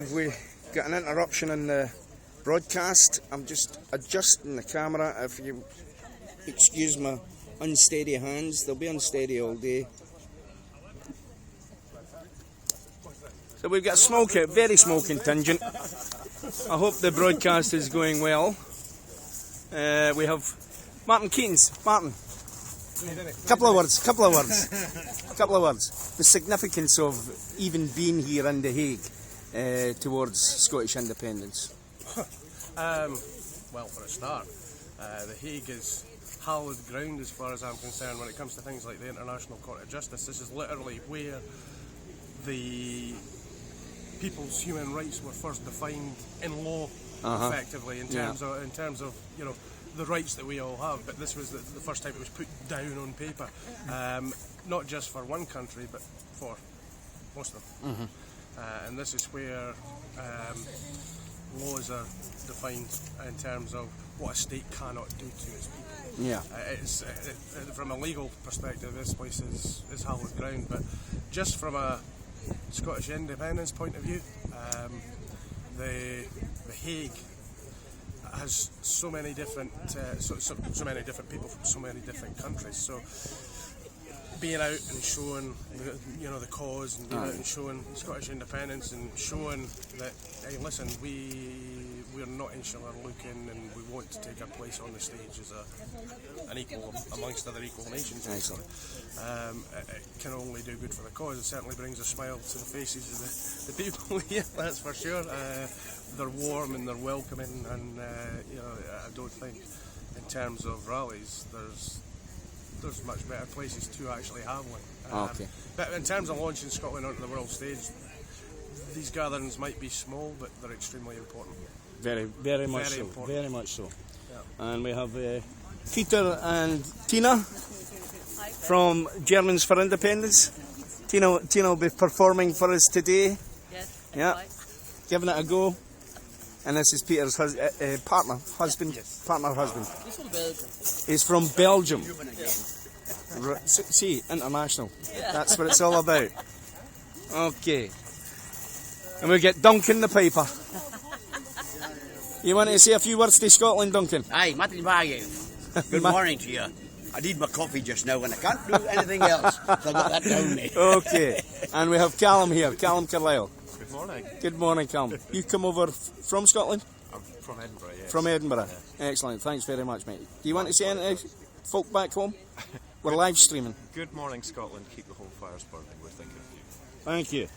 We got an interruption in the broadcast. I'm just adjusting the camera. If you excuse my unsteady hands, they'll be unsteady all day. So we've got a very small contingent. I hope the broadcast is going well. We have Martin Keatons. Martin, couple of words. The significance of even being here in The Hague towards Scottish independence. Well, for a start, The Hague is hallowed ground as far as I'm concerned when it comes to things like the International Court of Justice. This is literally where the people's human rights were first defined in law, effectively, in terms of the rights that we all have. But this was the first time it was put down on paper, not just for one country, but for most of them. And this is where laws are defined in terms of what a state cannot do to its people. Yeah. From a legal perspective, this place is hallowed ground, but just from a Scottish independence point of view, the Hague has so many different people from so many different countries. So being out and showing the cause, and being out and showing Scottish independence, and showing that, hey, listen, we're not insular looking, and we want to take our place on the stage as an equal amongst other equal nations. It can only do good for the cause. It certainly brings a smile to the faces of the people here, that's for sure. They're warm and they're welcoming, and I don't think in terms of rallies there's much better places to actually have one. But in terms of launching Scotland onto the world stage, these gatherings might be small, but they're extremely important. Very much so. Important. Very much so. Yeah. And we have Peter and Tina from Germans for Independence. Tina will be performing for us today. Yes. Yeah. Giving it a go. And this is Peter's partner, husband. Yes. Partner, husband. He's from Belgium. He's from Belgium. Yeah. See, international. Yeah. That's what it's all about. Okay. And we get Duncan the Piper. You want to say a few words to Scotland, Duncan? Aye, Martin Wagen. Good morning to you. I need my coffee just now and I can't do anything else, so I got that down me. Okay. And we have Callum here, Callum Carlisle. Good morning. Good morning, Callum. You come over from Scotland? I'm from Edinburgh, yes. From Edinburgh. Yeah. Excellent. Thanks very much, mate. Do you want to say anything to folk back home? We're live streaming. Good morning, Scotland. Keep the whole fires burning. We're thinking of you. Thank you.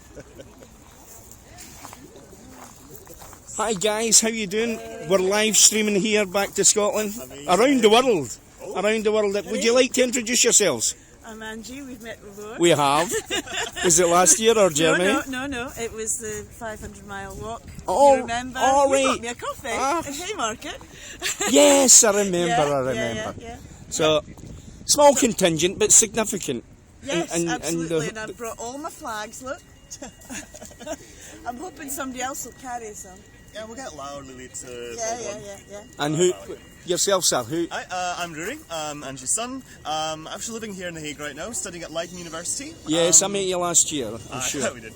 Hi guys, how you doing? We're live streaming here back to Scotland. Around the world. Around the world. Would you like to introduce yourselves? I'm Angie, we've met before. We have. Was it last year or Germany? No. It was the 500-mile walk. Oh, you remember? all right. You got me a coffee in Haymarket. Yes, I remember. Yeah. So, small contingent, but significant. Yes, absolutely. And I brought all my flags, look. I'm hoping somebody else will carry some. Yeah, we'll get Lau Lily to Yeah. And who? Yourself, sir? Who? I'm Rory, Angie's son. I'm actually living here in The Hague right now, studying at Leiden University. Yes, I met you last year, I'm sure. Yeah, we did.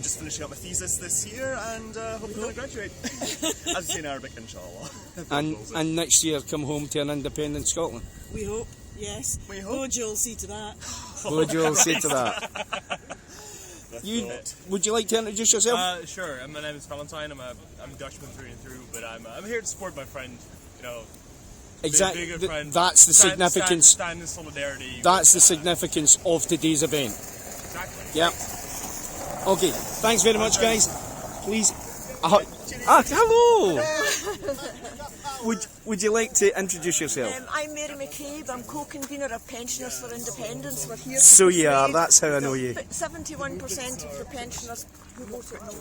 Just finishing up my thesis this year and hopefully I'll graduate. As I say in Arabic, inshallah. And next year come home to an independent Scotland. We hope, yes. We hope. Bojo will see to that. Bojo will see to that. Would you like to introduce yourself? Sure. My name is Valentine. I'm Dutchman through and through, but I'm here to support my friend. Exactly. Be a good friend. That's the significance. Stand in solidarity. That's the significance of today's event. Exactly. Yep. Okay. Thanks very much, guys. Please. Hello. Would you like to introduce yourself? I'm Mary McCabe. I'm co-convener of Pensioners for Independence. We're here. So you are. That's how I know you. 71% of the pensioners who voted no.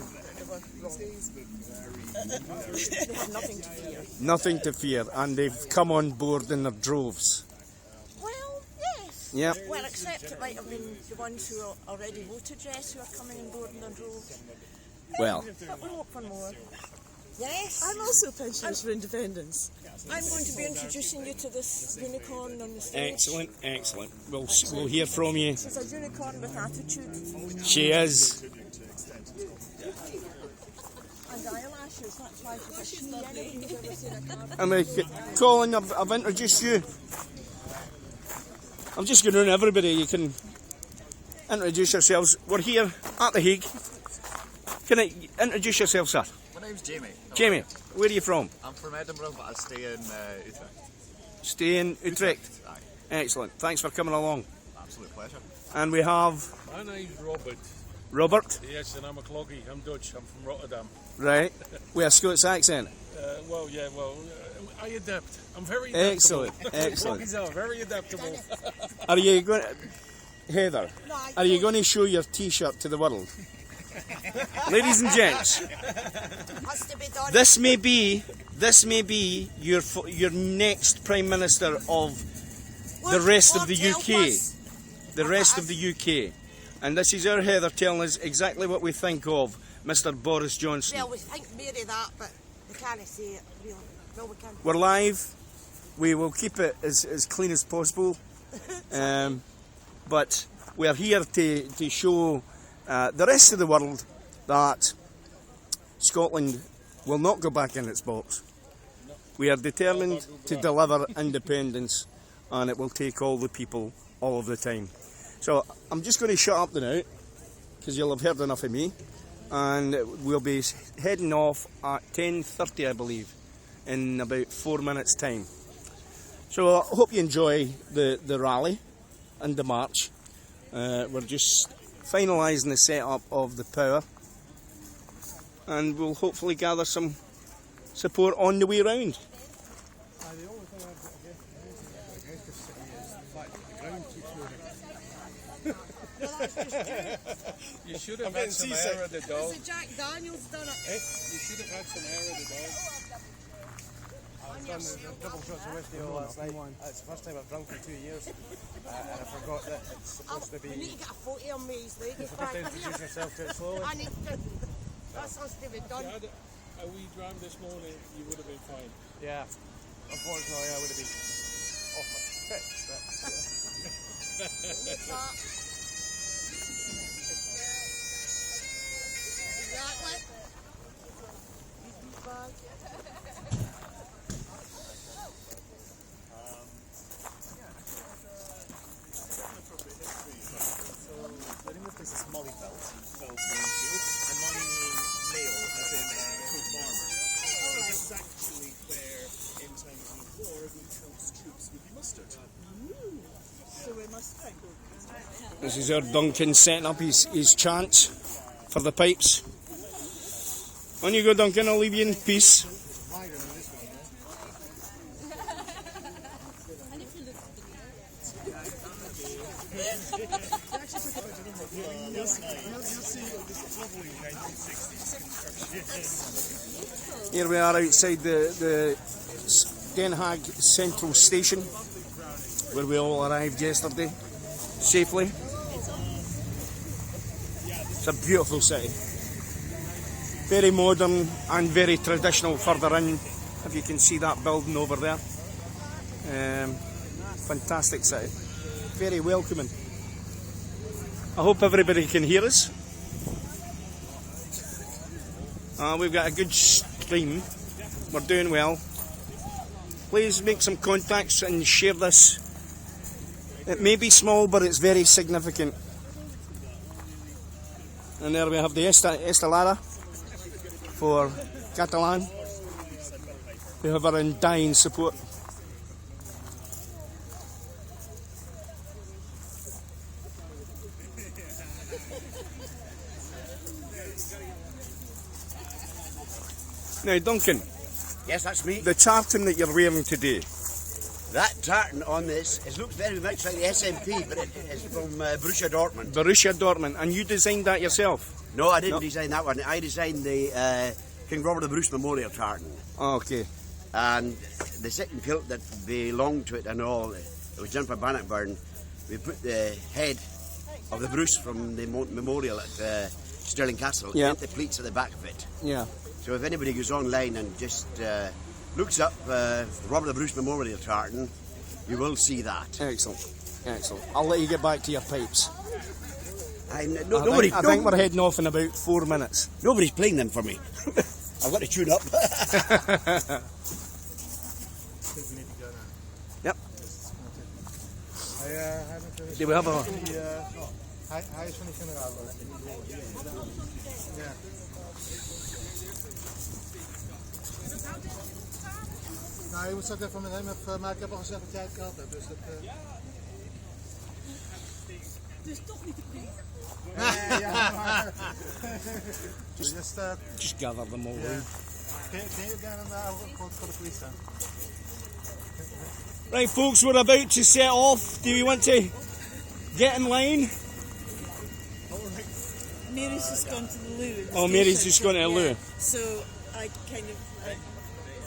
They have nothing to fear. Nothing to fear, and they've come on board in their droves. Well, yes. Yep. Well, except it might have been the ones who already voted yes who are coming on board in their droves. Well. But we hope for more. Yes. I'm also Pensioners for Independence. I'm going to be introducing you to this unicorn on the stage. Excellent. We'll hear from you. She's a unicorn with attitude. She is. pictures. That's why she's a she. Anybody who's ever seen a car. And Colin, I've introduced you. I'm just going around everybody. You can introduce yourselves. We're here at the Hague. Can I introduce yourself, sir? My name's Jamie. Jamie, where are you from? I'm from Edinburgh, but I stay in Utrecht. Stay in Utrecht. Aye. Excellent. Thanks for coming along. Absolute pleasure. And we have My name's Robert. Robert. Yes, and I'm a cloggy. I'm Dutch. I'm from Rotterdam. Right. With a Scots accent. I adapt. I'm very adaptable. Excellent. Excellent. Cloggies are very adaptable. Are you going, Heather? Are you going to show your T-shirt to the world? Ladies and gents, Has to be done. this may be your next Prime Minister of the rest of the UK. The rest of the UK. And this is our Heather telling us exactly what we think of Mr. Boris Johnson. Well, we think Mary that, but we can't say it, really. No, we can't. We're live. We will keep it as clean as possible. But we're here to show the rest of the world that Scotland will not go back in its box. We are determined to deliver independence, and it will take all the people all of the time. So I'm just going to shut up now, because you'll have heard enough of me, and we'll be heading off at 10:30, I believe, in about 4 minutes' time. So I hope you enjoy the rally and the march. We're just finalising the setup of the power, and we'll hopefully gather some support on the way round. The only thing I've got against this city is the fact that the ground keeps moving. You should have had some air of the dog. Jack Daniels done it. You should have had some air of the dog. I've done the double shots of whiskey all last night. It's the first time I've drunk in 2 years, and I forgot that it's supposed to be. We need to get a photo of me, ladies. You're supposed to introduce yourself to it slowly. I need to. That's supposed to be done. If you had a wee dram this morning, you would have been fine. Yeah, unfortunately, I would have been off my tricks. Exactly. The name of this is Molly Belt, spelled Greenfield, and Molly meaning male, as in coat farmer. So this is actually where, in times of war, Trump's troops would be mustered. So we must think. This is our Duncan setting up his chants for the pipes. On you go, Duncan, I'll leave you in peace. Here we are outside the Den Haag Central Station, where we all arrived yesterday, safely. It's a beautiful city. Very modern and very traditional further in, if you can see that building over there. Fantastic city. Very welcoming. I hope everybody can hear us. We've got a good stream. We're doing well. Please make some contacts and share this. It may be small, but it's very significant. And there we have the Estelada for Catalan. We have our undying support. Now, Duncan. Yes, that's me. The tartan that you're wearing today. That tartan on this, it looks very much like the SMP, but it's from Borussia Dortmund. Borussia Dortmund. And you designed that yourself? No, I didn't design that one. I designed the King Robert the Bruce Memorial tartan. Oh, okay. And the second kilt that belonged to it and all, it was done for Bannockburn. We put the head of the Bruce from the memorial at Stirling Castle, yeah, the pleats at the back of it. Yeah. So if anybody goes online and just looks up Robert the Bruce Memorial tartan, you will see that. Excellent. Excellent. I'll let you get back to your pipes. I think we're heading off in about 4 minutes. Nobody's playing them for me. I've got to tune up. Yep. Hij Do we have a... hij is van de generaal. Ja. Nou, je moet straks even met hem even, maar ik heb al gezegd dat jij het gehad hebt, dus dat... Dus toch niet te prijs. ja, maar... just, Just gather them all in. Can you get him for the police then? Right, folks, we're about to set off. Do you want to get in line? Mary's just gone to the loo. Oh, Mary's just gone to the loo. So I kind of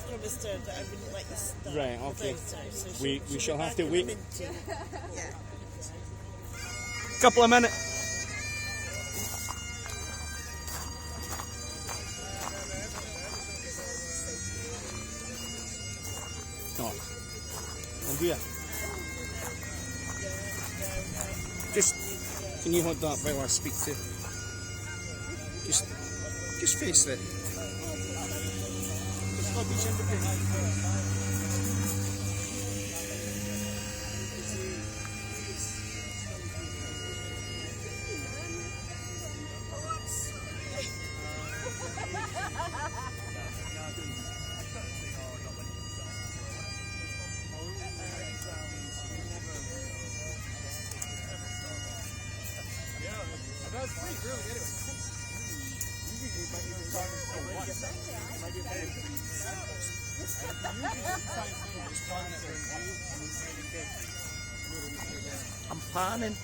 promised her that I wouldn't let you start. Right, okay. without her, so We she'll shall be have back to in a wait. minute. Yeah. Couple of minutes. Oh. Andrea. Just, can you hold that while I speak to? Just face it. I'm planning.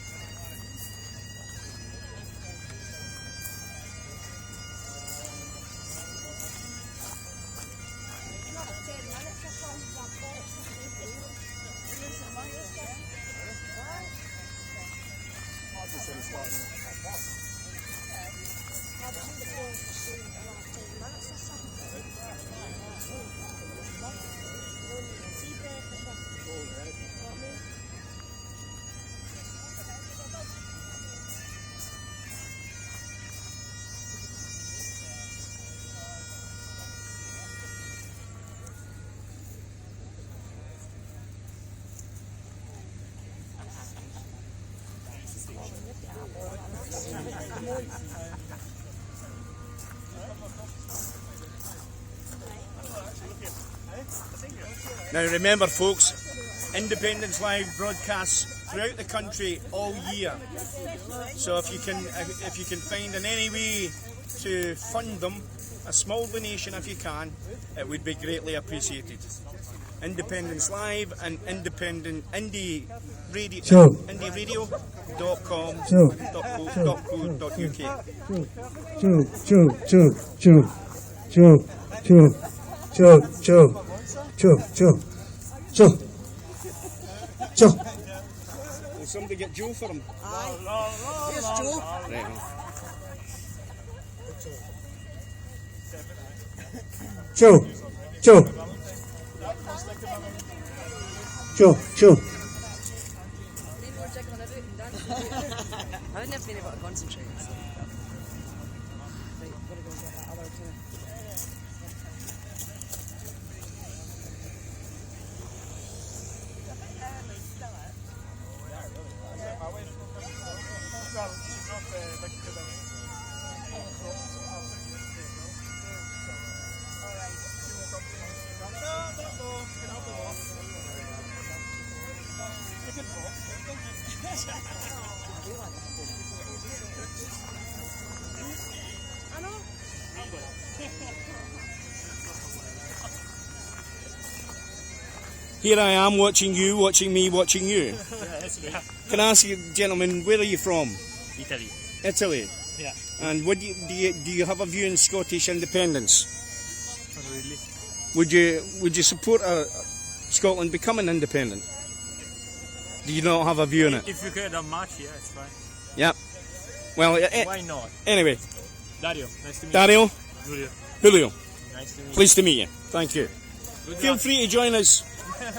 Now remember folks, Independence Live broadcasts throughout the country all year. So if you can find in any way to fund them, a small donation if you can, it would be greatly appreciated. Independence Live and independent indie radio, Will somebody get Joe for him? Aye. Here's Joe. Right. Joe. I wouldn't have been able to concentrate. Right, gotta go get that other two. Here I am watching you, watching me, watching you. Can I ask you, gentlemen, where are you from? Italy. Italy. Yeah. And what do you have a view in Scottish independence? Not really. Would you support Scotland becoming independent? Do you not have a view on it? If you get a match, yeah, it's fine. Yep. Well, Why not? anyway, Dario, nice to meet Dario, you. Julio, Julio, nice to meet you. pleased to meet you. Thank you. Good Feel luck. free to join us.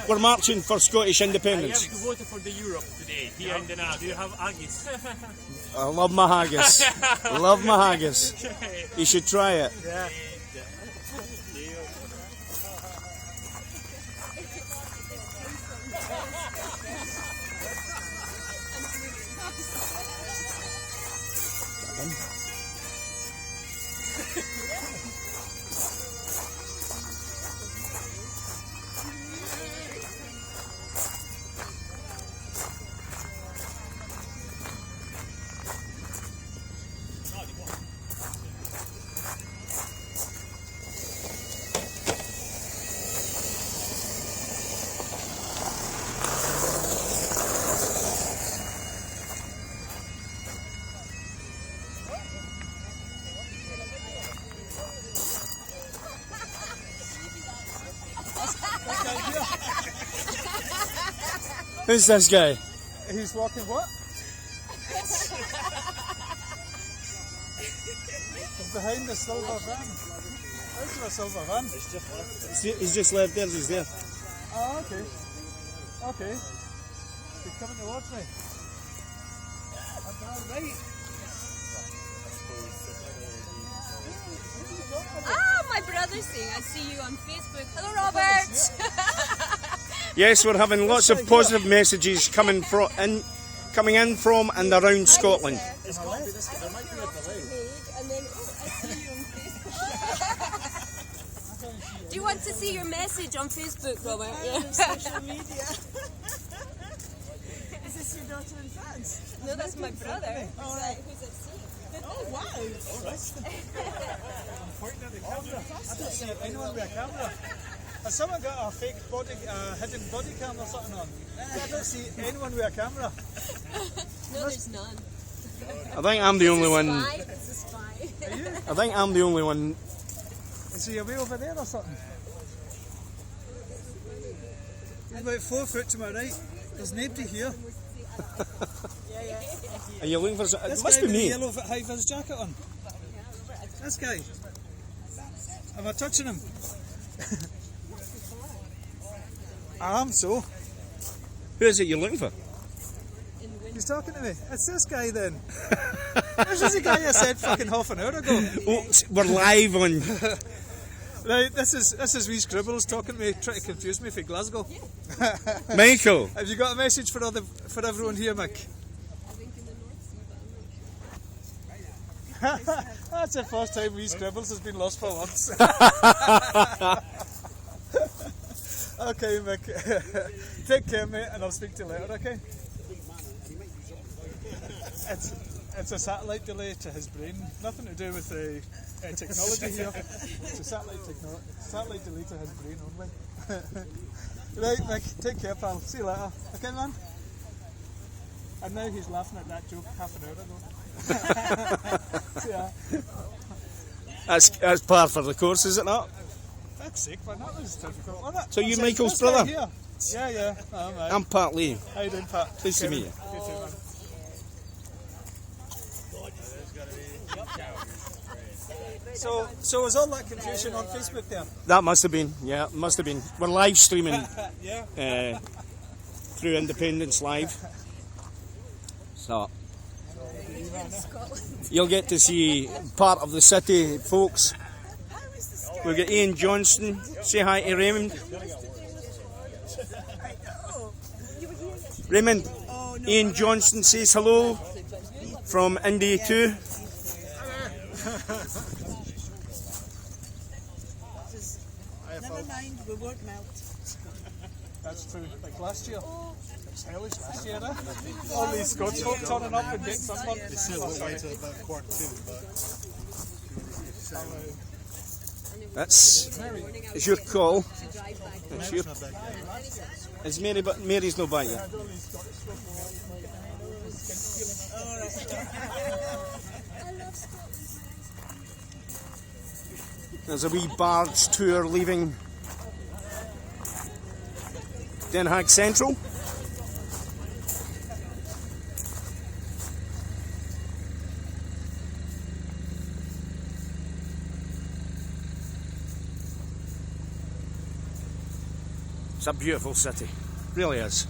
We're marching for Scottish I independence. have to vote for the Europe today, here in the now. Do you have Aggies? I love my haggis. Love my haggis. You should try it. Yeah. Who's this guy? He's walking what? He's behind the silver van. Where's the silver van? He's just left there, he's there. Oh, okay. Okay. He's coming towards me. Right. Ah, my brother's saying, I see you on Facebook. Hello, Robert. Yes, we're having lots of positive messages coming in from and around Scotland. It's got to be this. There might be a delay. And then, I see you on Facebook. Do you want to see your message on Facebook, Robert? On social media. Is this your daughter in France? No, that's my brother. All right. Who's at sea? Oh, wow. All right. I'm pointing at the camera. I don't see anyone with a camera. Has someone got a fake hidden body cam or something on? I don't see anyone with a camera. No, there's none. I think I'm the only one. It's a spy. Are you? I think I'm the only one. Is he away over there or something? He's about 4 foot to my right. There's nobody here. Are you looking for? It This must guy be with me. the yellow high-vis jacket on. This guy. Am I touching him? I am so. Who is it you're looking for? He's talking to me. It's this guy then. This is the guy I said fucking half an hour ago. Oh, we're live on. Right, this is wee Scribbles talking to me, trying to confuse me for Glasgow. Michael. Have you got a message for everyone here, Mick? I think in the North Sea, but I'm not sure. That's the first time wee Scribbles has been lost for once. Okay, Mick. Take care, mate, and I'll speak to you later, okay? It's a satellite delay to his brain. Nothing to do with the technology here. It's a satellite delay to his brain only. Right, Mick, take care, pal. See you later. Okay, man? And now he's laughing at that joke half an hour ago. See ya. That's par for the course, is it not? Fuck's sake, man, that was difficult, wasn't it? So you This Michael's guy brother? here. Yeah. Oh, mate. I'm Pat Lee. How you doing, Pat? Pleased to meet you. You too, man. So was all that confusion on Facebook there? That must have been. Yeah, it must have been. We're live streaming Yeah. through Independence Live. So you'll get to see part of the city, folks. We've got Ian Johnston. Say hi to Raymond. Raymond, Ian Johnston says hello from Indy 2. Never mind, we won't melt. That's true. Like last year. It was hellish last year, eh? All these Scots folk turning up and getting sunburned. They still won't wait till about 1:45, but It's your call. It's your, not that good. it's Mary, but Mary's no by you. There's a wee barge tour leaving Den Haag Central. It's a beautiful city, really is.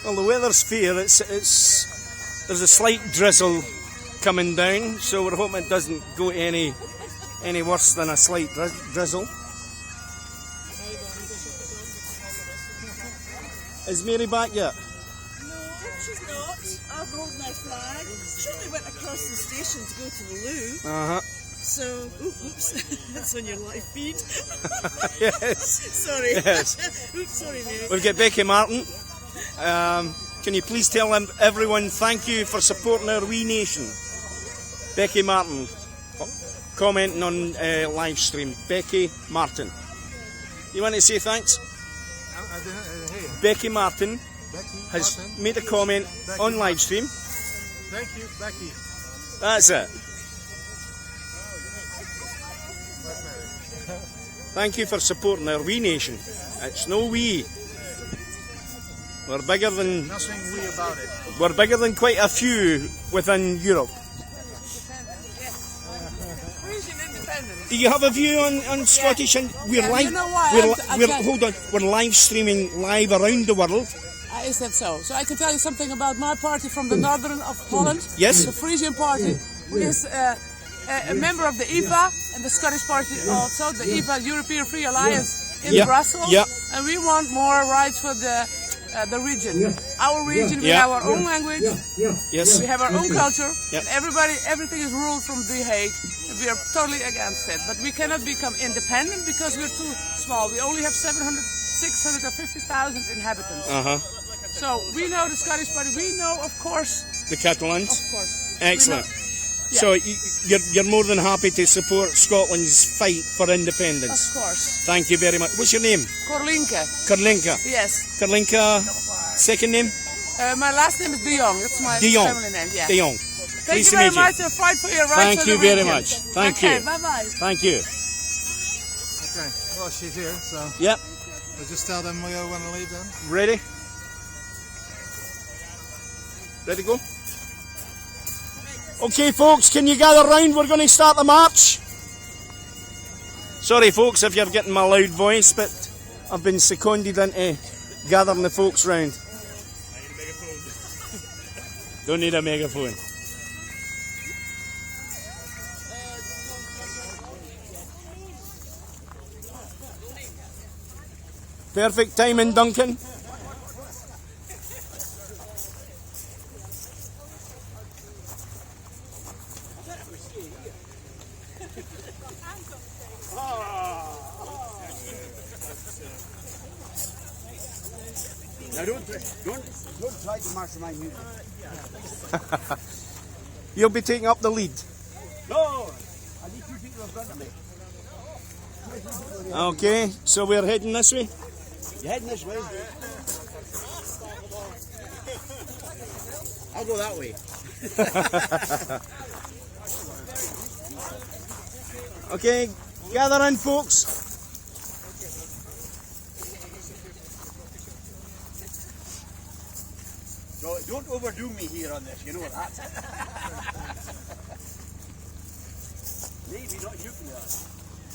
Well, the weather's fair. There's a slight drizzle coming down, so we're hoping it doesn't go any worse than a slight drizzle. Is Mary back yet? No, she's not. I'm holding my flag. She only went across the station to go to the loo. Uh-huh. So, oops, that's on your live feed. Yes. Sorry. Yes. Oops, sorry, Mary. We've got Becky Martin. Can you please tell everyone thank you for supporting our wee nation? Becky Martin, commenting on live stream. Becky Martin. You want to say thanks? Becky Martin has made a comment on live stream. Thank you, Becky. That's it. Thank you for supporting our wee nation. It's no wee. We're bigger than Nothing wee about it. we're bigger than quite a few within Europe. Do you have a view on Scottish? And we're live. You know why? Hold on. We're live streaming live around the world. Is that so? So I can tell you something about my party from the northern of Holland. Yes. The Frisian party, who is a member of the EVA, and the Scottish party also, the EVA, European Free Alliance in Brussels. Yeah. And we want more rights for the region. Our region, we have our own language. Yes. We have our own culture. Yeah. And everything is ruled from The Hague. And we are totally against it. But we cannot become independent because we're too small. We only have 650,000 inhabitants. Uh-huh. So we know the Scottish party. We know, of course. The Catalans. Of course. Excellent. So you're more than happy to support Scotland's fight for independence. Of course. Thank you very much. What's your name? Korlinka. Karlinka. Yes. Karlinka. Second name? My last name is De Jong. That's my De Jong. family name. Yeah. De Jong. Thank Pleased you to very meet you. much and fight for your rights. Thank for you the very region. much. Thank okay, you. Bye bye. Thank you. Okay, well, she's here, so Yep. we'll just tell them we want to leave then. Ready? Ready to go? Okay, folks, can you gather round? We're going to start the march. Sorry, folks, if you're getting my loud voice, but I've been seconded into gathering the folks round. Don't need a megaphone. Perfect timing, Duncan. Now don't try to mastermind music. You'll be taking up the lead. No, I need two people in front of me. Okay, so we're heading this way. You're heading this way. I'll go that way. Okay, gather in, folks. Don't overdo me here on this, you know that. Maybe not nuclear.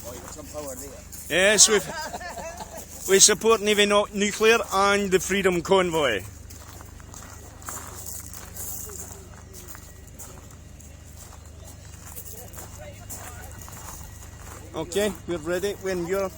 Oh, you've got some power there. Yes, we support Navy Nuclear and the Freedom Convoy. Okay, we're ready when you're...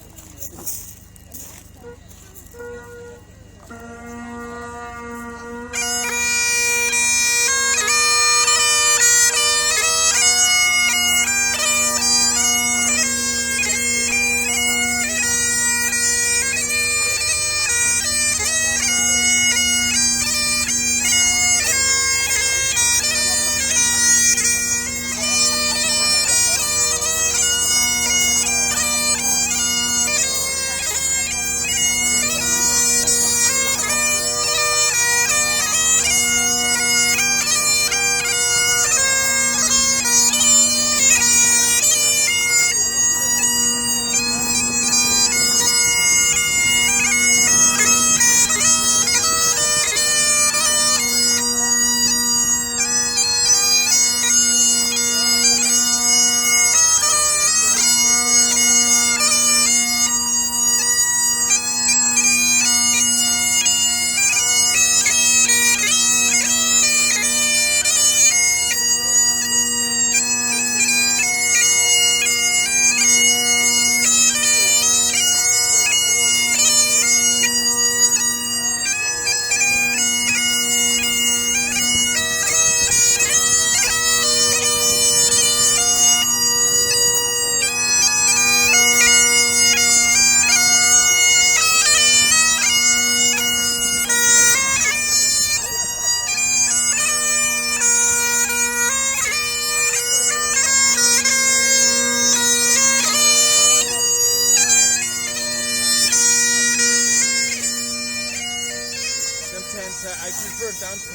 I prefer dancing.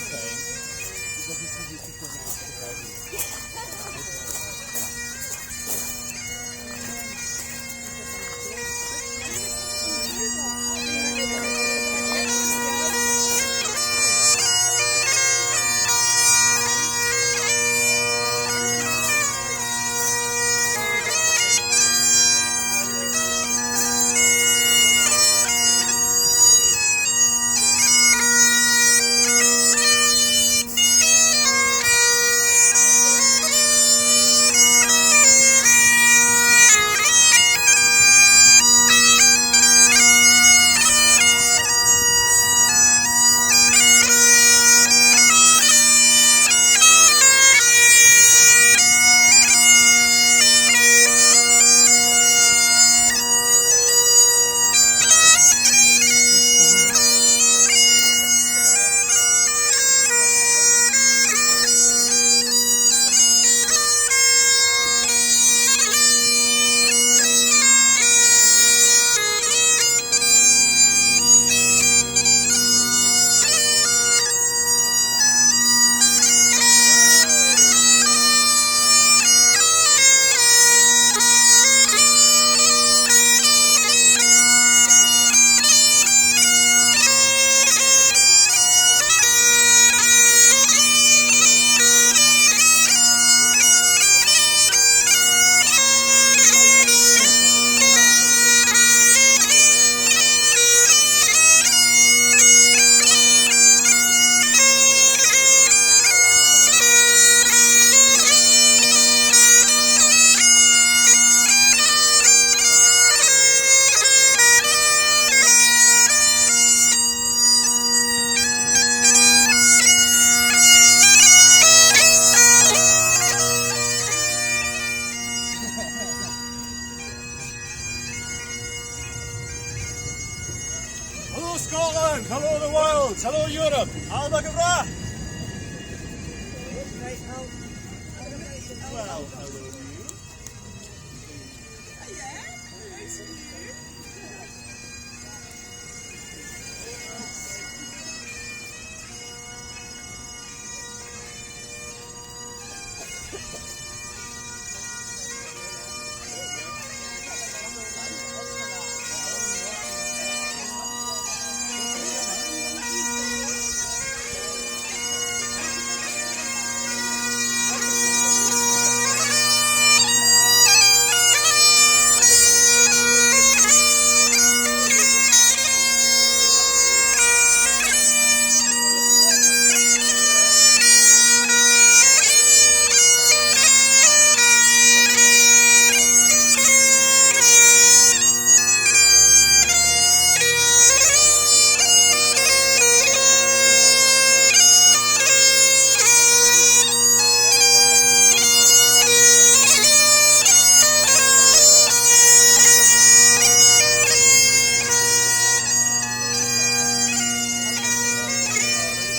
Hello Scotland, hello the world, hello Europe. Alba Gavra. Well, hello you.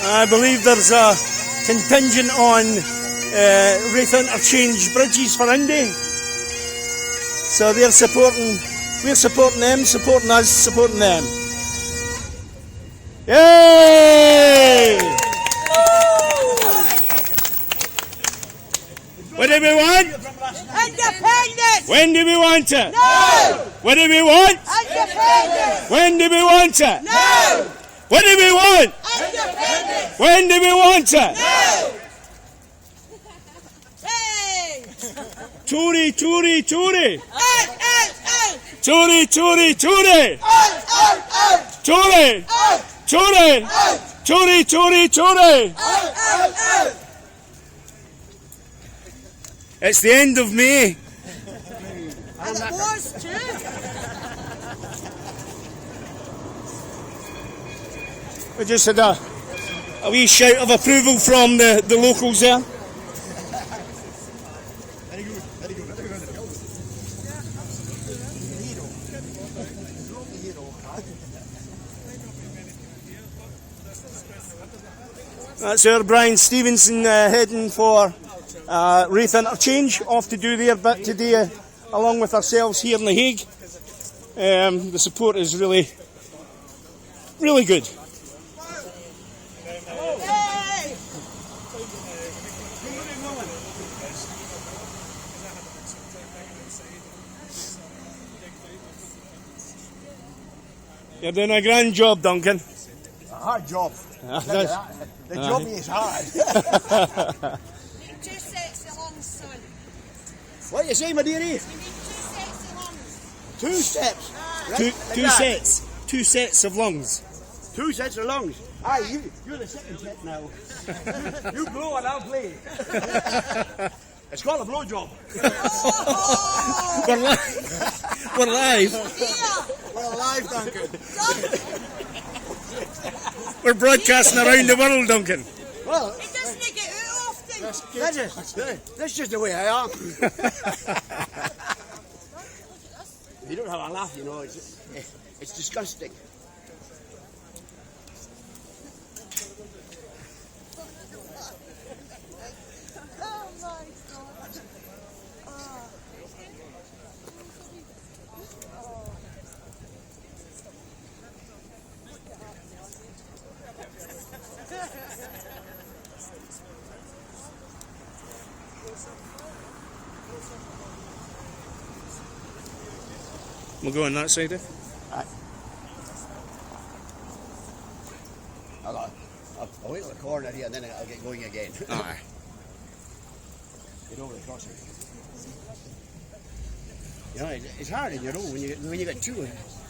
I believe there's a contingent on Wraith Interchange bridges for Indy. So we're supporting them, supporting us, supporting them. Yay! What do we want? Independence! When do we want it? No! What do we want? Independence! When do we want it? No! What do we want? Independence! When do we want it? No! Hey! Tory, Tory, Tory! Out, out, out! Tory, Tory, Tory! Out, out, out! Tory! Out! Tory! Out! Tory, Tory, Tory! Out, out, out! It's the end of May. And it was too. We just had a wee shout of approval from the locals there. Very good, very good, very good. That's our Brian Stevenson heading for Wraith Interchange, off to do their bit today along with ourselves here in the Hague. The support is really good. You're doing a grand job, Duncan. A hard job. That's- The job is hard. 2 sets of lungs, son. What you say, my dearie? You need 2 sets of lungs. 2 steps. Right? Two, like two that. sets. 2 sets of lungs. 2 sets of lungs. Aye, you're the second set now. You blow and I'll play. It's called a blow job. We're live. We're live. We're alive, Duncan. We're broadcasting around the world, Duncan. Well, It doesn't get out often. that's just the way I am. You don't have a laugh, you know. It's disgusting. Oh my God. We'll go on that side, eh? Aye. I'll wait till the corner here and then I'll get going again. Aye. Get over the crossing. You know, it's hard in your own when you get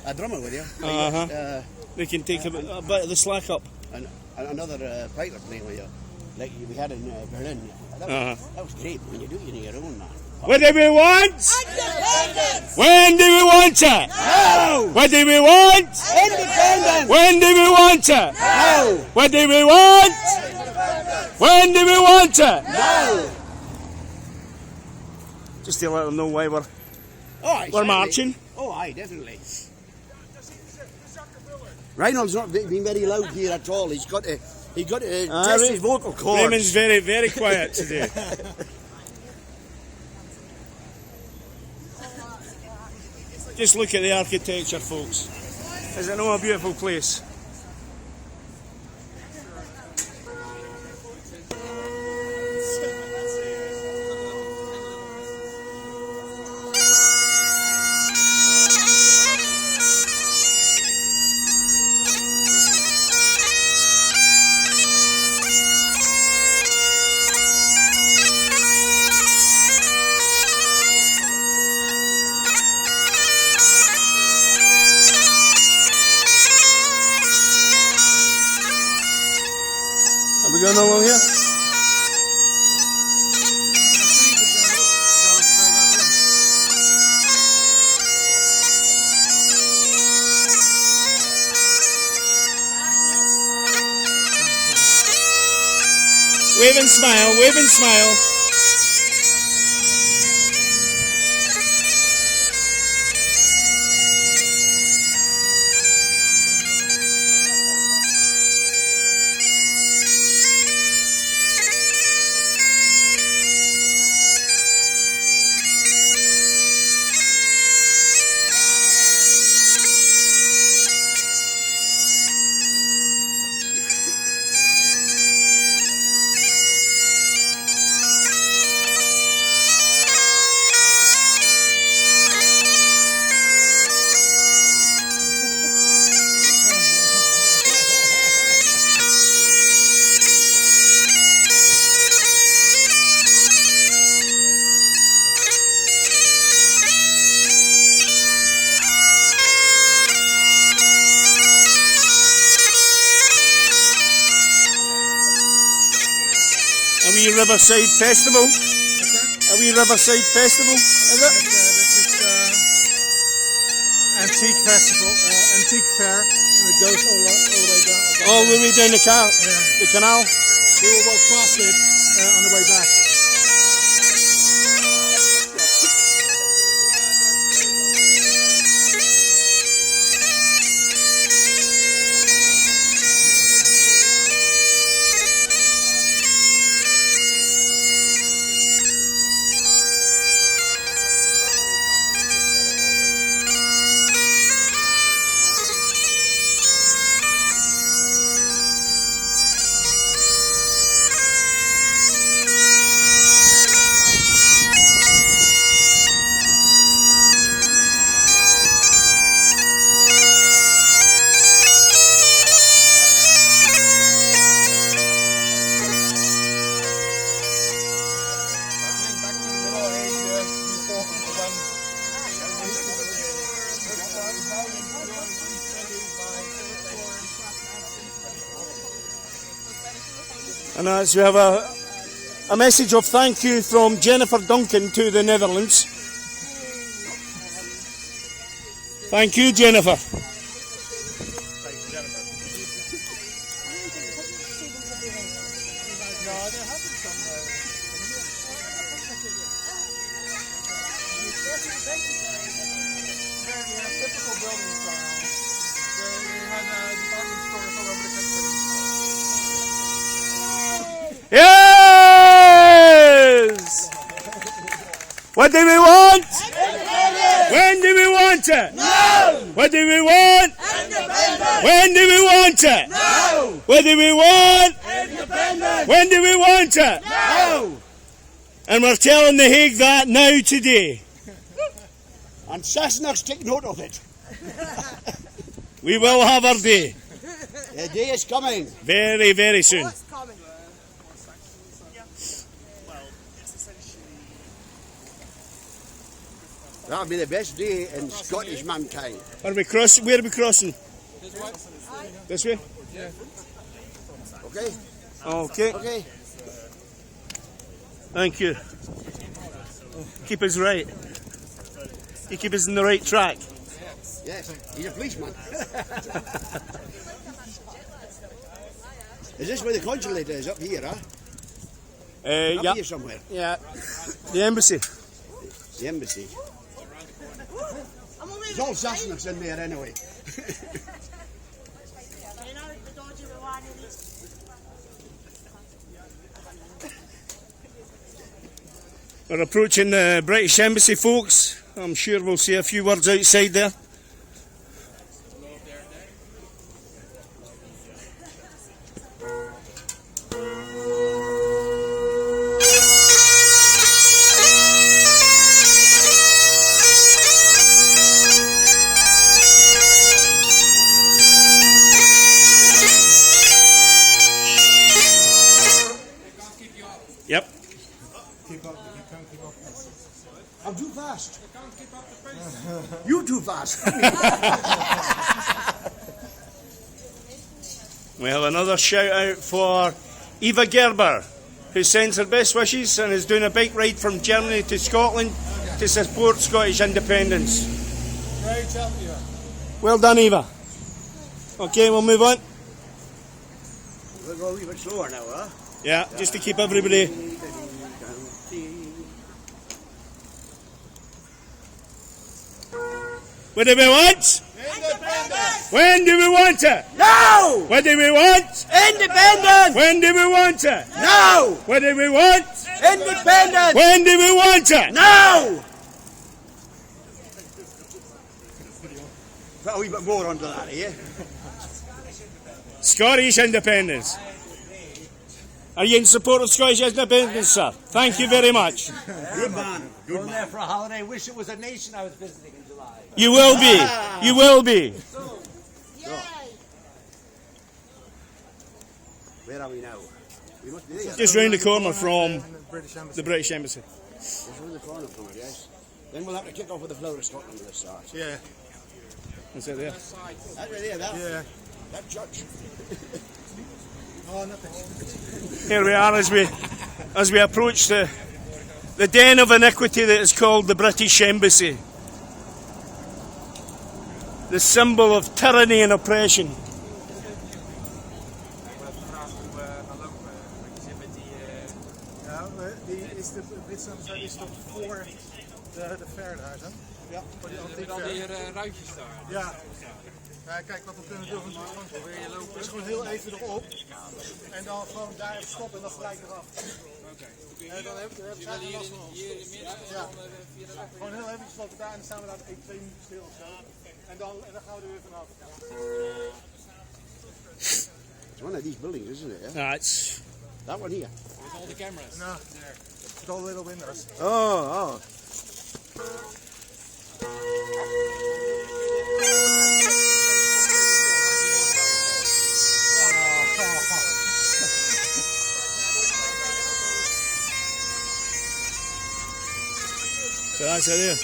a drummer with you. Uh-huh. We can take a bit of the slack up. And another fighter playing with you, like we had in Berlin. That was great when you do it in your own, man. What do we want? Independence! When do we want it? Now! What do we want? Independence! When do we want it? Now! What do we want? When do we want it? Now! Just to let them know why we're Aye, we're marching. Oh, aye, definitely. Reinald's not being very loud here at all. He's got to test his vocal cords. Raymond's very, very quiet today. Just look at the architecture, folks. Is it not a beautiful place? Are we going along here? Wave and smile, wave and smile. A wee Riverside Festival. A wee Riverside Festival, is it? This is Antique Festival, Antique Fair, and it goes all the way down. All the way down the canal. We will walk past it on the way back. And as we have a message of thank you from Jennifer Duncan to the Netherlands. Thank you, Jennifer. Yes! What do we want? When do we want it? No! What do we want? Independence! When do we want it? No! What do we want? Independence! When do we want it? No! And we're telling the Hague that now today. And Sassners take note of it. We will have our day. The day is coming. Very, very soon. That'll be the best day in Scottish mankind. Are we crossing? Where are we crossing? This way? Yeah. Okay? Okay. Okay. Thank you. Keep us right. You keep us in the right track. Yes, he's a policeman. Is this where the consulate is? Up here, huh? Up Yeah. here somewhere. Yeah. The embassy. The embassy. There's all Sassners in there anyway. We're approaching the British Embassy, folks. I'm sure we'll say a few words outside there. Yep. Keep up, you can't keep up. I'm too fast. You're too fast. We have another shout out for Eva Gerber, who sends her best wishes and is doing a bike ride from Germany to Scotland to support Scottish independence. Great job, Eva. Well done, Eva. Okay, we'll move on. We'll go a wee bit slower now, huh? Yeah, just to keep everybody. What do we want? Independence! When do we want it? No! What do we want? Independence! When do we want it? No! What do we want? Independence! When do we want it? No! Put a wee bit more onto that, eh? Scottish independence. Are you in support of Scottish independence, sir? Thank you very much. Good man. Good Going man. there for a holiday. Wish it was a nation I was visiting in July. You will be. You will be. Where are we now? We must be there. Just round the corner from British Embassy. the British Embassy. Just round the corner from it, yes. Then we'll have to kick off with the Flower of Scotland at the start. Yeah. Is it there? That right there, that. Yeah. That church. Oh, nothing. Here we are as we approach the den of iniquity that is called the British Embassy. The symbol of tyranny and oppression. Ja, de Britse ambassade is toch voor de fair daar, hè? Ja. Voor die antiek fair. Die ruitjes daar. Ja. Ja, kijk, wat we kunnen doen, is gewoon heel even erop. En dan gewoon daar even stoppen en dan gelijk eraf. Oké. En dan hebben we hier last van ons. Hier in midden, Ja. Gewoon heel even stoppen daar en dan staan we daar 1, 2 minuten stil of zo. En dan gaan we er weer vanaf. It's one of these buildings, isn't it? No, it's That one here. With all the cameras. No, with all the little windows. Oh, oh. so that's it there.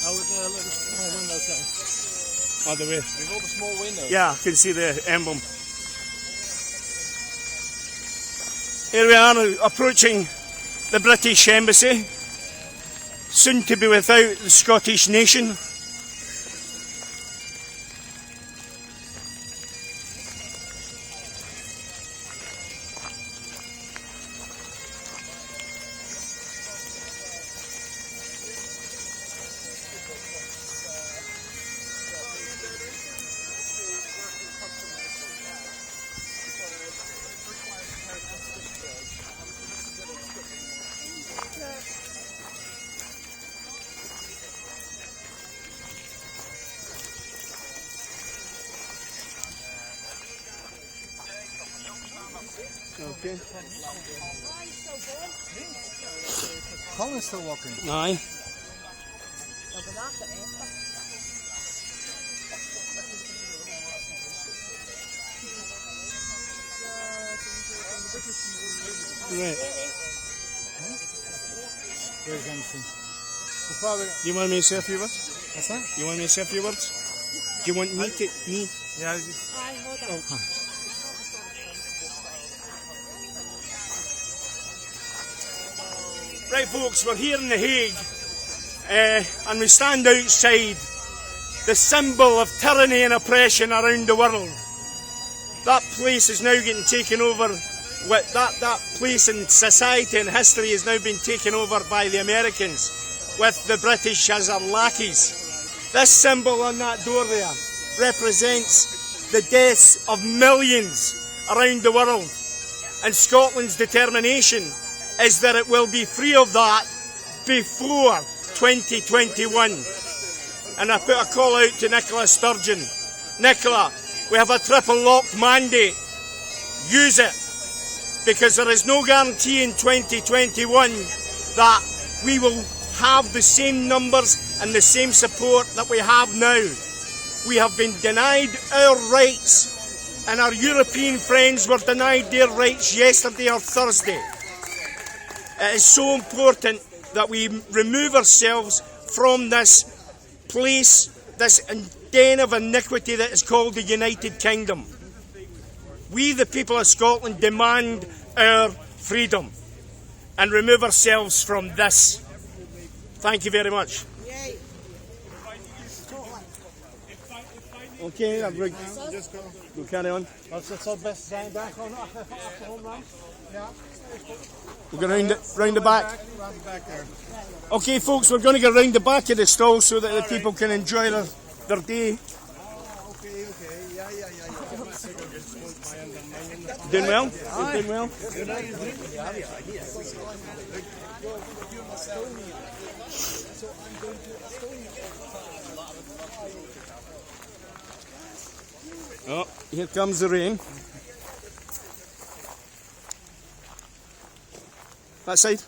Oh, with the little small windows there. Other way. With all the small windows. Yeah, I can see the emblem. Here we are approaching the British Embassy, soon to be without the Scottish nation. Okay. Colin's still walking. Aye. Right. Where's Emerson? You want me to say a few words? What's that? You want me to say a few words? Do you want me to? Me? Yeah. Oh. Right, folks, we're here in The Hague, and we stand outside the symbol of tyranny and oppression around the world. That place is now getting taken over. That place in society and history is now being taken over by the Americans, with the British as our lackeys. This symbol on that door there represents the deaths of millions around the world, and Scotland's determination is that it will be free of that before 2021. And I put a call out to Nicola Sturgeon. Nicola, we have a triple locked mandate. Use it, because there is no guarantee in 2021 that we will have the same numbers and the same support that we have now. We have been denied our rights, and our European friends were denied their rights yesterday or Thursday. It is so important that we remove ourselves from this place, this den of iniquity that is called the United Kingdom. We, the people of Scotland, demand our freedom and remove ourselves from this. Thank you very much. Okay, we'll carry on. That's our best sign back on after home run. Yeah. We'll go round the back. Round the back there. Okay, folks, we're going to go round the back of the stall so that the people can enjoy their day. Okay. Yeah. Doing well? Doing well? Oh, here comes the rain. That side.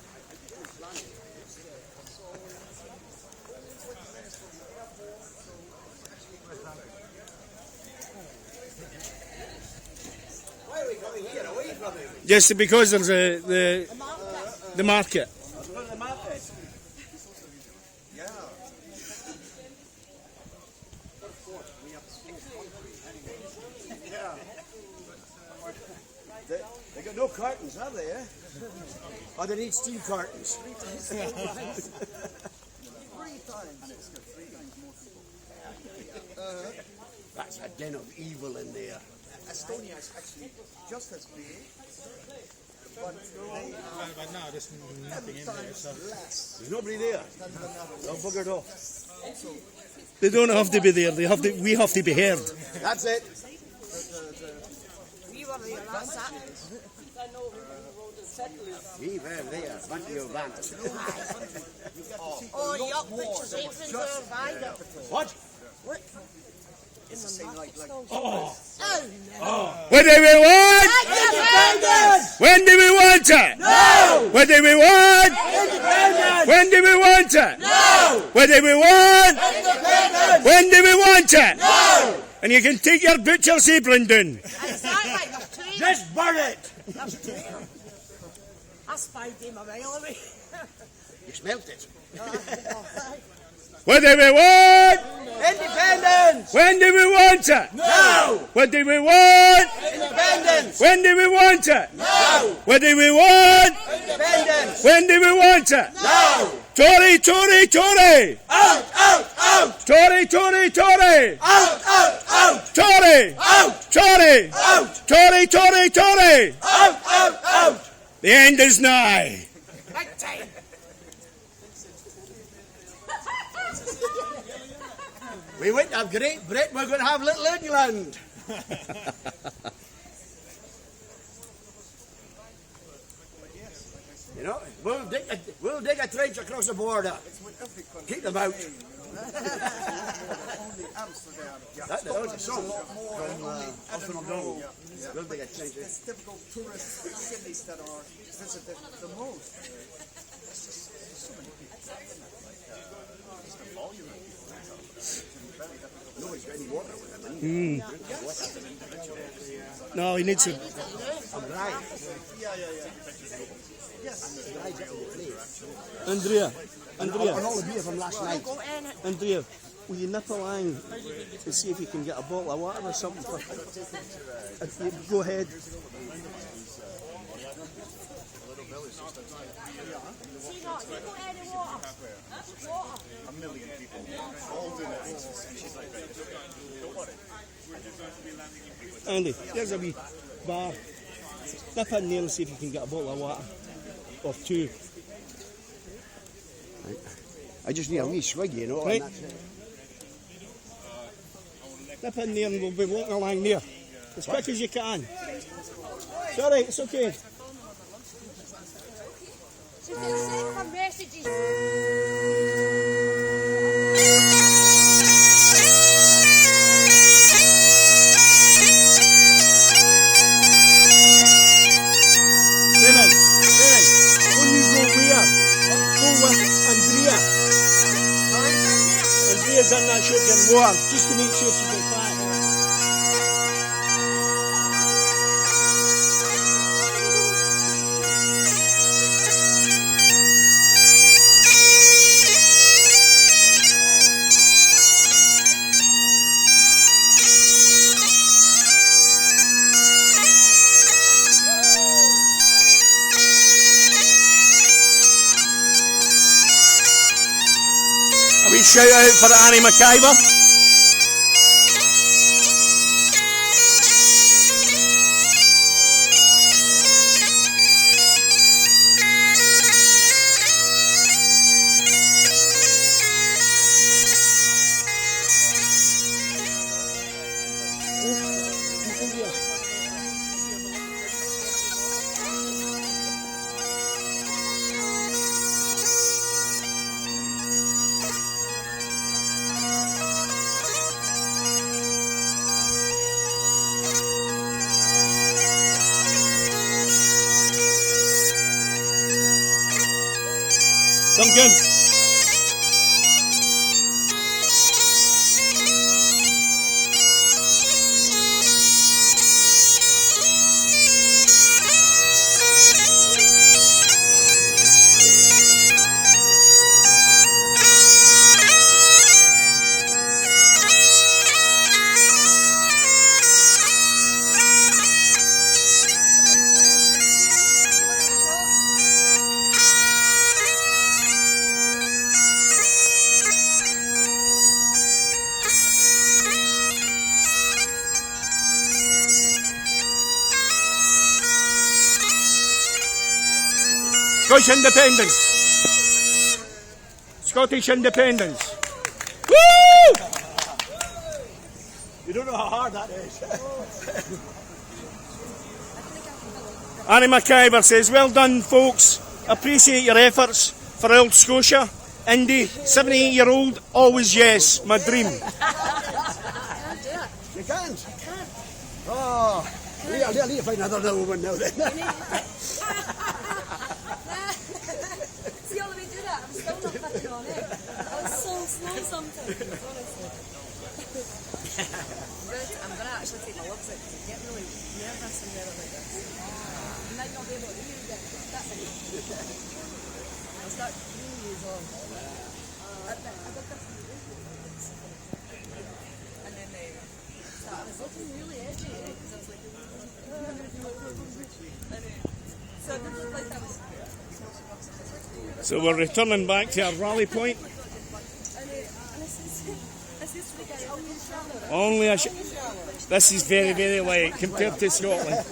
Just because there's the market. They got no cartons, have they? Oh, they need steel cartons. That's a den of evil in there. Estonia is actually just as big, but now there's nothing in there. So there's nobody there. They're buggered off. They don't have to be there. We have to be heard. That's it. We were there last Saturday. We were there. Plenty of vans. Oh, the up pictures, aprons are wider. What? What? In the market stalls. What do we want? Independence! When do we want it? No! What do we want? Independence! When do we want it? No! What do we want? Independence! When do we want it? No! And you can take your butcher's apron down. Just burn it! I spied him a mile away. You smelt it. What do we want? Independence! When do we want it? No! What do we want? Independence! When do we want it? No! What do we want? Independence. When do we want it? Now. Tory, Tory, Tory. Out, out, out. Tory, Tory, Tory. Out, out, out. Tory. Out. Tory. Out. Tory, Tory, Tory. Out, out, out. The end is nigh. We won't have Great Britain, we're going to have Little England. You know, we'll dig a trench across the border. Keep them out. That's a song from Austin McDonald. We'll dig a trench. It's typical tourist cities that are visited the most. Nobody's got any water with them. No, he needs it. I'm dry. Andrea, And all the beer from last night. Andrea, will you nip along to see if you can get a bottle of water or something? Go ahead. A million people all doing it. She's like, don't worry. Andy, there's a wee bar. Nip in there and see if you can get a bottle of water. Or two. I just need a wee swig, you know. Right. And that's it. Nip in there and we'll be walking along there. As quick as you can. It's alright, it's okay. Andrea's in that shop getting water, just to make sure she gets back. A wee shout out for Annie McIver. Duncan. Scottish independence. Scottish independence. Woo! You don't know how hard that is. Annie McIver says, well done folks, appreciate your efforts for old Scotia. Indy, 78-year-old, always yes, my dream. You can't. Oh, I need to find another woman now then. See all of me do that? I'm still not fucking on it. I was so slow sometimes, honestly. I'm going to actually take my gloves out because I get really nervous and weather like this. You might not be able to use it. I'll start putting these on. And then I was looking really edgy because I was like, So it did look like that was... So we're returning back to our rally point. Only a This is very, very light compared to Scotland.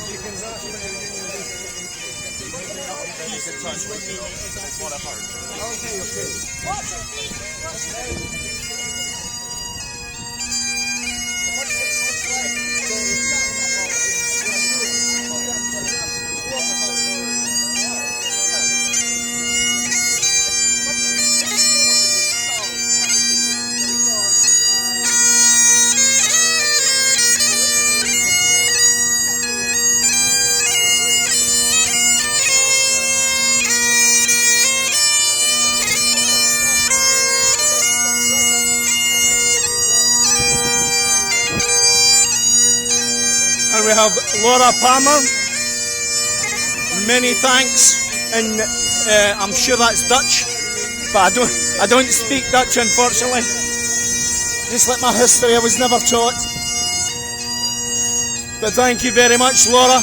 Keep in touch with me. That's what I've heard. Okay, okay. Watch your feet! Watch your feet! And we have Laura Palmer. Many thanks, and I'm sure that's Dutch, but I don't speak Dutch, unfortunately. Just like my history, I was never taught. But thank you very much, Laura.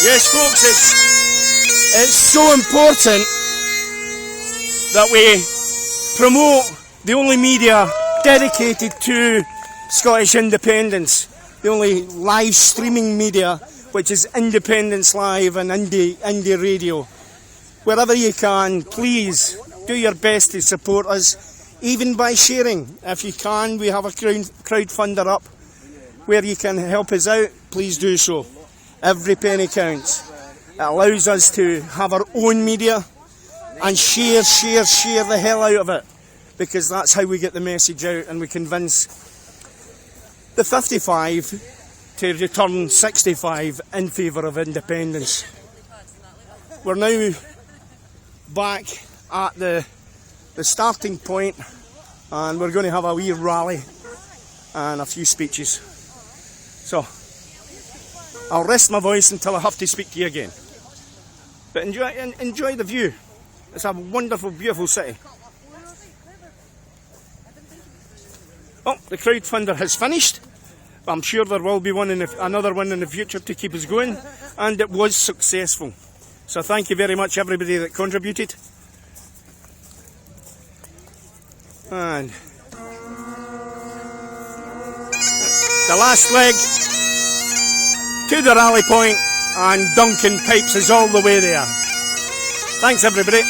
Yes, folks, it's so important that we promote the only media dedicated to Scottish independence, the only live streaming media, which is Independence Live and Indie Radio. Wherever you can, please do your best to support us, even by sharing. If you can, we have a crowdfunder up where you can help us out. Please do so. Every penny counts. It allows us to have our own media and share the hell out of it, because that's how we get the message out and we convince the 55 to return 65 in favour of independence. We're now back at the starting point, and we're going to have a wee rally and a few speeches. So I'll rest my voice until I have to speak to you again. But enjoy the view. It's a wonderful, beautiful city. Oh, the crowdfunder has finished. I'm sure there will be another one in the future to keep us going, and it was successful. So thank you very much, everybody that contributed. And the last leg to the rally point, and Duncan Pipes is all the way there. Thanks, everybody.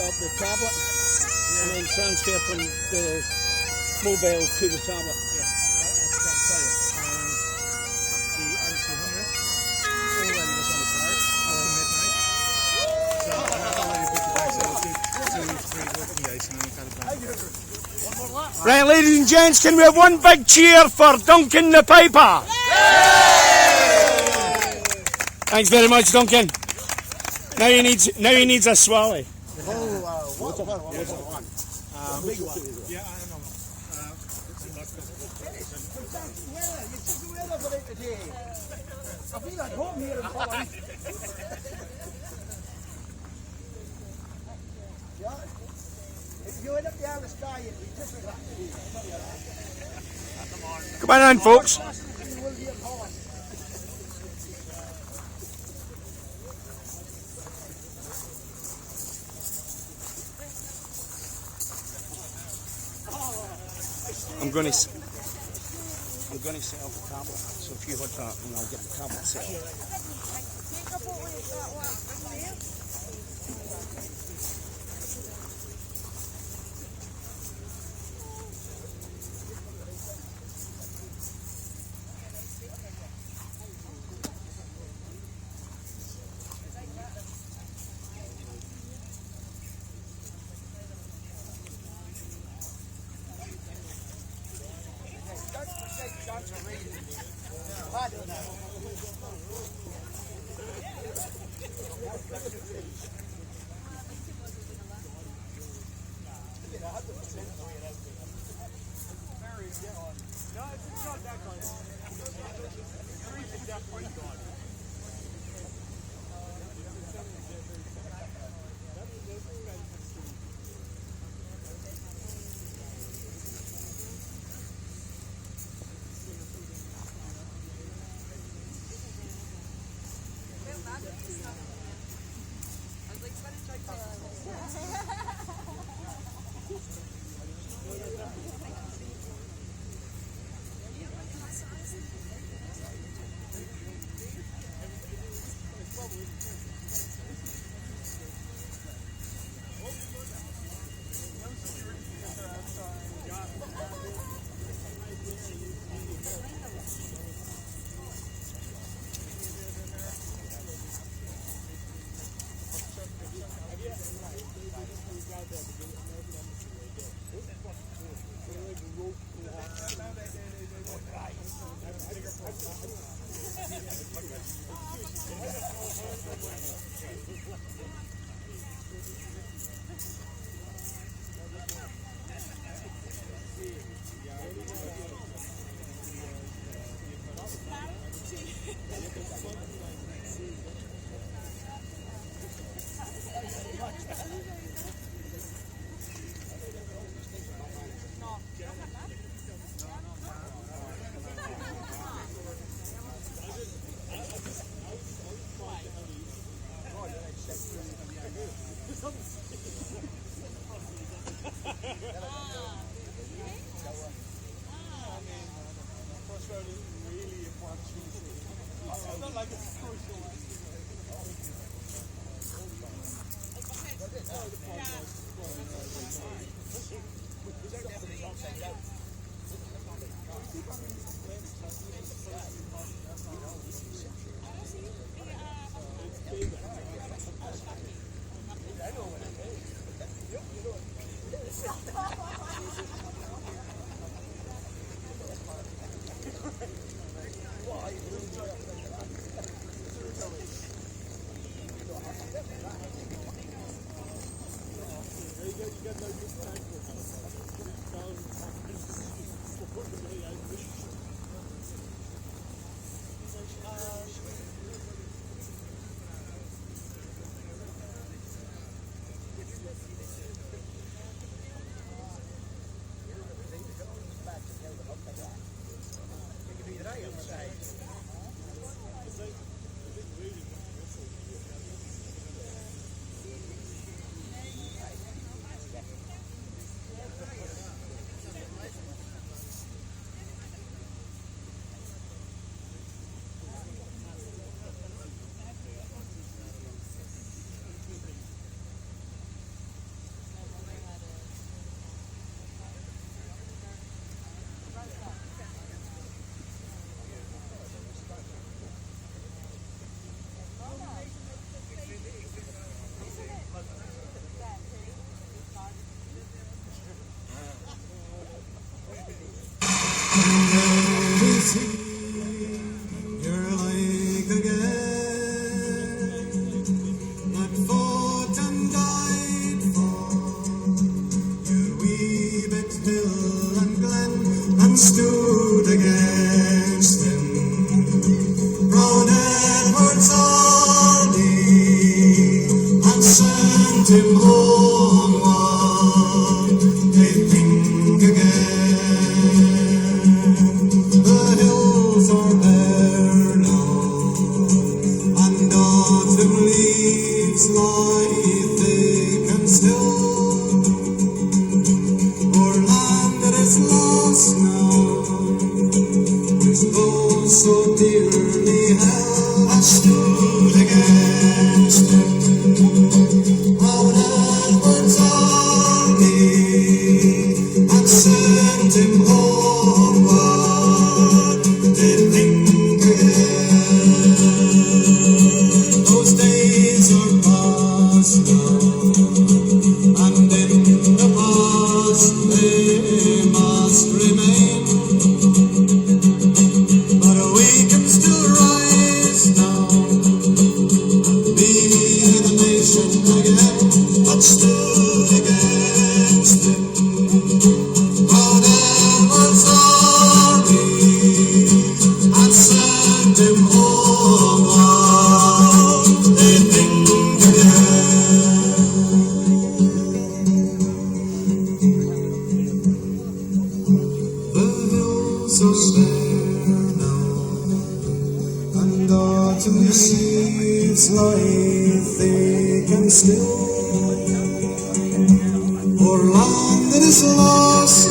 up the tablet and then transfer from the mobile to the tablet. Yeah, that's right. The MC100 already was on the card after midnight. So I've already booked the back, so it took 2-3 working days and then I got it back. Right, ladies and gents, can we have one big cheer for Duncan the Piper? Thanks very much, Duncan. Now he needs a swally. What's the one? Big one. Yeah, I know. I feel like home here in Holland. If you end up there in the sky, it'd be different. Come on in, folks. I'm going to set up a tablet, so if you hold that, and I'll get the tablet set up. Stood against him, Brown Edward's army, and sent him homeward. They think again, the hills are bare now, and autumn leaves lie thick and still. Our land that is lost now, so dearly held, I stood against him. Brown Edward's army, and sent him homeward. They think again, those days are past now, and in the past they must remain. Stood against him, Brown Edward's army, and sent him homeward. They think the hills are bare now, and autumn leaves lie thick and still. Our land that is lost,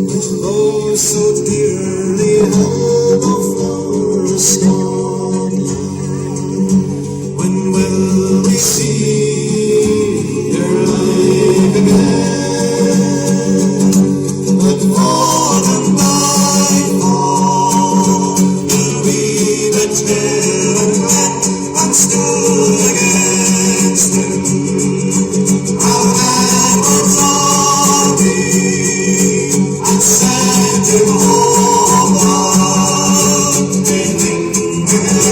which those so dearly held, of flowers gone. When will we see their light again? That fought and died for, will be that hill and glen, and stood against them. Brown Edward's army, and sent him homeward. They think again.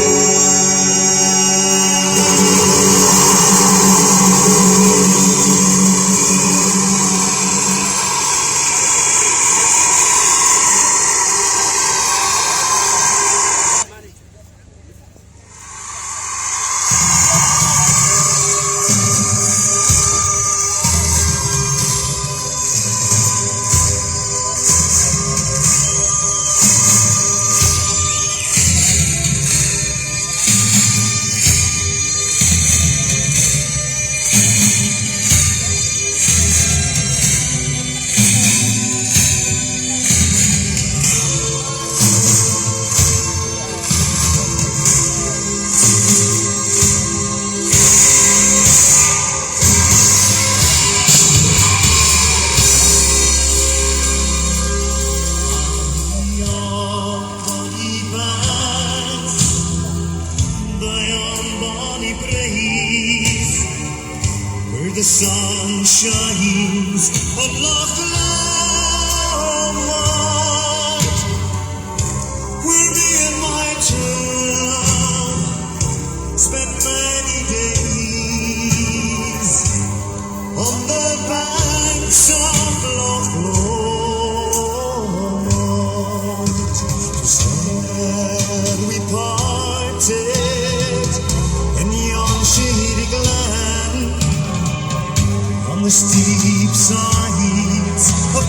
The sun shines on Loch Lomond, where me and my child spent many days on the banks of Loch Lomond. Just then we parted in yon shady glen, on the steep sides of